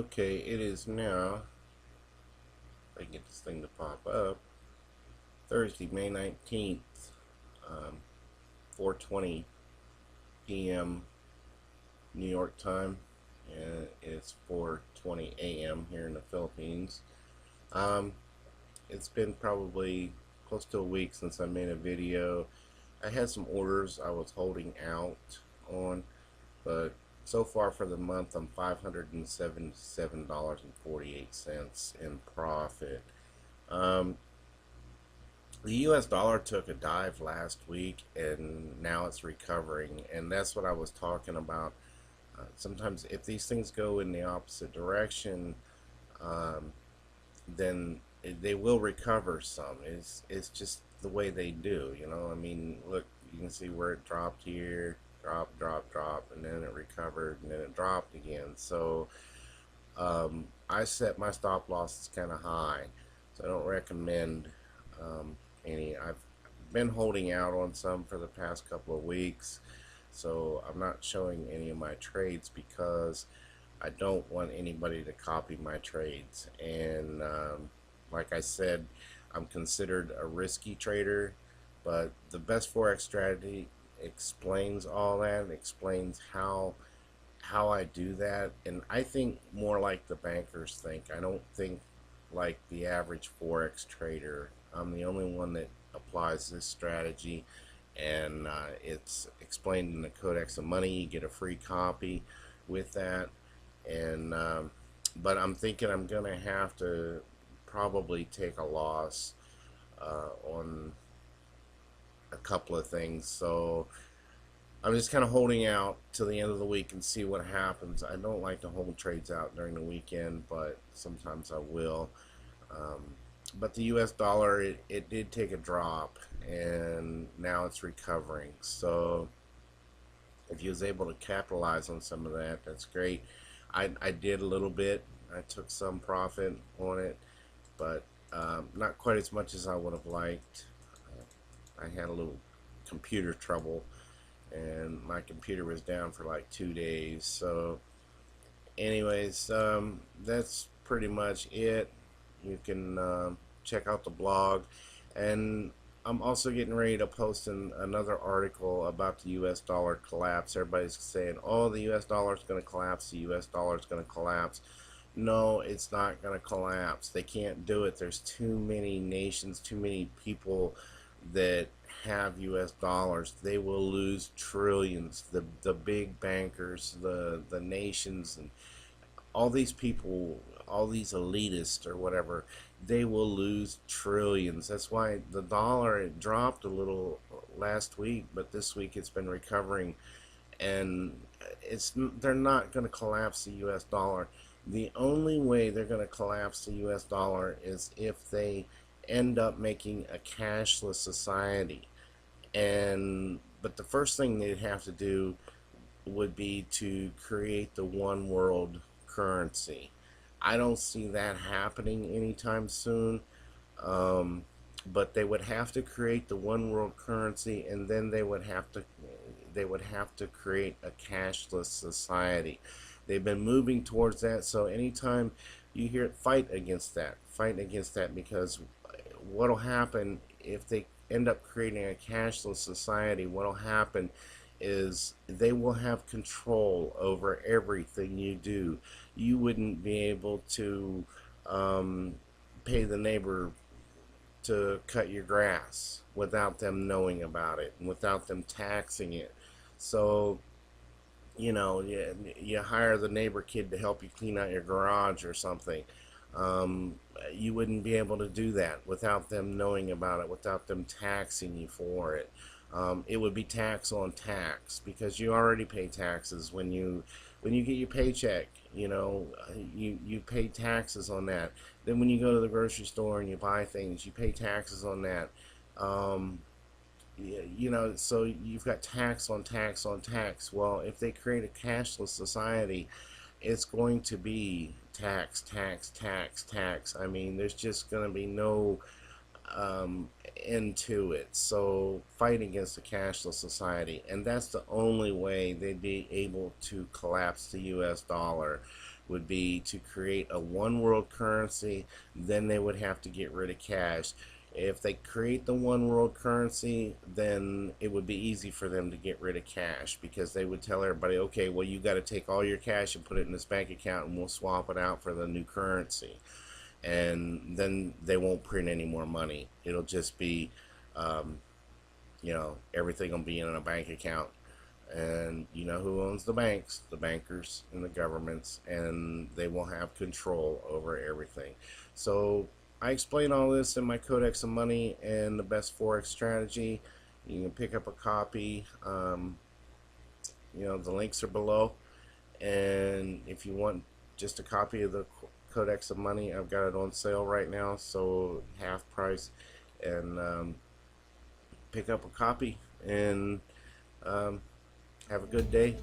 Okay, it is now, if I can get this thing to pop up, Thursday, May 19th, 4:20 p.m. New York time, and it's 4:20 a.m. here in the Philippines. Um, it's been probably close to a week since I made a video. I had some orders I was holding out on, but so far for the month I'm $577.48 in profit. Um, the US dollar took a dive last week and now it's recovering, and that's what I was talking about. Sometimes if these things go in the opposite direction, um, then they will recover some. It's just the way they do, you know. I mean, look, you can see where it dropped here, drop, and then it recovered, and then it dropped again. So I set my stop losses kind of high, so I don't recommend any. I've been holding out on some for the past couple of weeks, so I'm not showing any of my trades because I don't want anybody to copy my trades. And like I said, I'm considered a risky trader, but the best Forex strategy explains all that, explains how I do that, and I think more like the bankers think. I don't think like the average Forex trader. I'm the only one that applies this strategy, and it's explained in the Codex of Money. You get a free copy with that, and but I'm thinking I'm gonna have to probably take a loss on a couple of things. So I'm just kind of holding out till the end of the week and see what happens. I don't like to hold trades out during the weekend, but sometimes I will. Um, but the US dollar, it did take a drop, and now it's recovering. So if you was able to capitalize on some of that, that's great. I did a little bit. I took some profit on it, but not quite as much as I would have liked. I had a little computer trouble, and my computer was down for like 2 days. So anyways, that's pretty much it. You can check out the blog, and I'm also getting ready to post another article about the US dollar collapse. Everybody's saying, oh, the US dollar is going to collapse, the US dollar is going to collapse. No, it's not going to collapse. They can't do it. There's too many nations, too many people that have US dollars. They will lose trillions. The big bankers, the nations, and all these people, all these elitists or whatever, they will lose trillions. That's why the dollar, it dropped a little last week, but this week it's been recovering, and they're not going to collapse the US dollar. The only way they're going to collapse the US dollar is if they end up making a cashless society. And but the first thing they'd have to do would be to create the one world currency. I don't see that happening anytime soon. Um, but they would have to create the one world currency, and then they would have to create a cashless society. They've been moving towards that. So anytime you hear it, fight against that, because what'll happen if they end up creating a cashless society? What'll happen is they will have control over everything you do. You wouldn't be able to pay the neighbor to cut your grass without them knowing about it and without them taxing it. So, you hire the neighbor kid to help you clean out your garage or something. Um, you wouldn't be able to do that without them knowing about it, without them taxing you for it. It would be tax on tax, because you already pay taxes when you get your paycheck. You pay taxes on that. Then when you go to the grocery store and you buy things, you pay taxes on that. Um, so you've got tax on tax on tax. Well, if they create a cashless society, it's going to be tax, tax, tax, tax. I mean, there's just going to be no end to it. So fight against the cashless society, and that's the only way they'd be able to collapse the US dollar, would be to create a one world currency. Then they would have to get rid of cash. If they create the one world currency, then it would be easy for them to get rid of cash, because they would tell everybody, okay, well, you got to take all your cash and put it in this bank account, and we'll swap it out for the new currency. And then they won't print any more money. It'll just be, um, everything will be in a bank account. And you know who owns the banks? The bankers and the governments, and they will have control over everything. So I explain all this in my Codex of Money and the Best Forex Strategy. You can pick up a copy. The links are below. And if you want just a copy of the Codex of Money, I've got it on sale right now, so half price. And pick up a copy and have a good day.